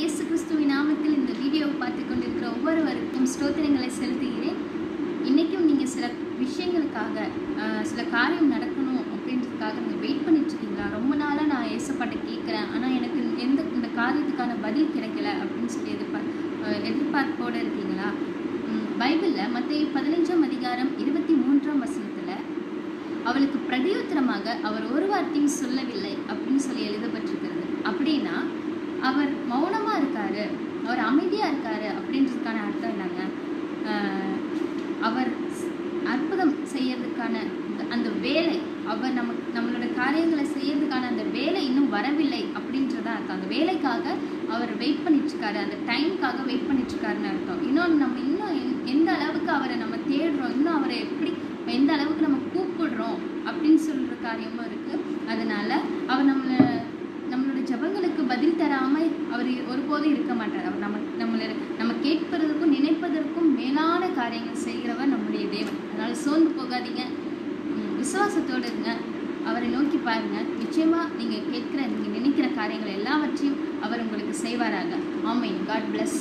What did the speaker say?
இயேசு கிறிஸ்துவின் நாமத்தில் இந்த வீடியோவை பார்த்து கொண்டிருக்கிற ஒவ்வொருவருக்கும் ஸ்தோத்திரங்களை செலுத்துகிறேன். இன்றைக்கும் நீங்கள் சில விஷயங்களுக்காக சில காரியம் நடக்கணும் அப்படின்றதுக்காக நீங்கள் வெயிட் பண்ணிட்டுருக்கீங்களா? ரொம்ப நாளாக நான் ஏசப்பாட்ட கேட்குறேன், ஆனால் எனக்கு இந்த காரியத்துக்கான பதில் கிடைக்கல அப்படின்னு சொல்லி எதிர்பார்ப்போடு இருக்கீங்களா? பைபிளில் மத்தேயு 15ஆம் அதிகாரம் 23ஆம் வசனத்தில் அவளுக்கு பிரதியுத்தரமாக அவர் ஒரு வார்த்தையும் சொல்லவில்லை அப்படின்னு சொல்லி எழுதப்பட்டிருக்கிறது. அப்படின்னா அவர் மௌனமாக இருக்காரு, அவர் அமைதியாக இருக்காரு அப்படின்றதுக்கான அர்த்தம் என்னங்க? அவர் அற்புதம் செய்யறதுக்கான அந்த வேலை, அவர் நம்மளோட காரியங்களை செய்யறதுக்கான அந்த வேலை இன்னும் வரவில்லை அப்படின்றத அர்த்தம். அந்த வேலைக்காக அவர் வெயிட் பண்ணிட்டுருக்காரு, அந்த டைமுக்காக வெயிட் பண்ணிட்டுருக்காருன்னு அர்த்தம். இன்னொன்று, நம்ம இன்னும் எந்த அளவுக்கு அவரை நம்ம தேடுறோம், இன்னும் அவரை எப்படி எந்த அளவுக்கு நம்ம கூப்பிடுறோம் அப்படின்னு சொல்கிற காரியமும் இருக்குது. அதனால் அவர் நம்மளோட ஜபங்களுக்கு பதில் தராமல் அவர் ஒருபோதும் இருக்க மாட்டார். அவர் நம்ம கேட்பதற்கும் நினைப்பதற்கும் மேலான காரியங்கள் செய்கிறவர் நம்முடைய தேவன். அதனால் சோர்ந்து போகாதீங்க, விசுவாசத்தோடு இருங்க, அவரை நோக்கி பாருங்கள். நிச்சயமாக நீங்கள் நினைக்கிற காரியங்கள் எல்லாவற்றையும் அவர் உங்களுக்கு செய்வாராக. ஆமென். God plus.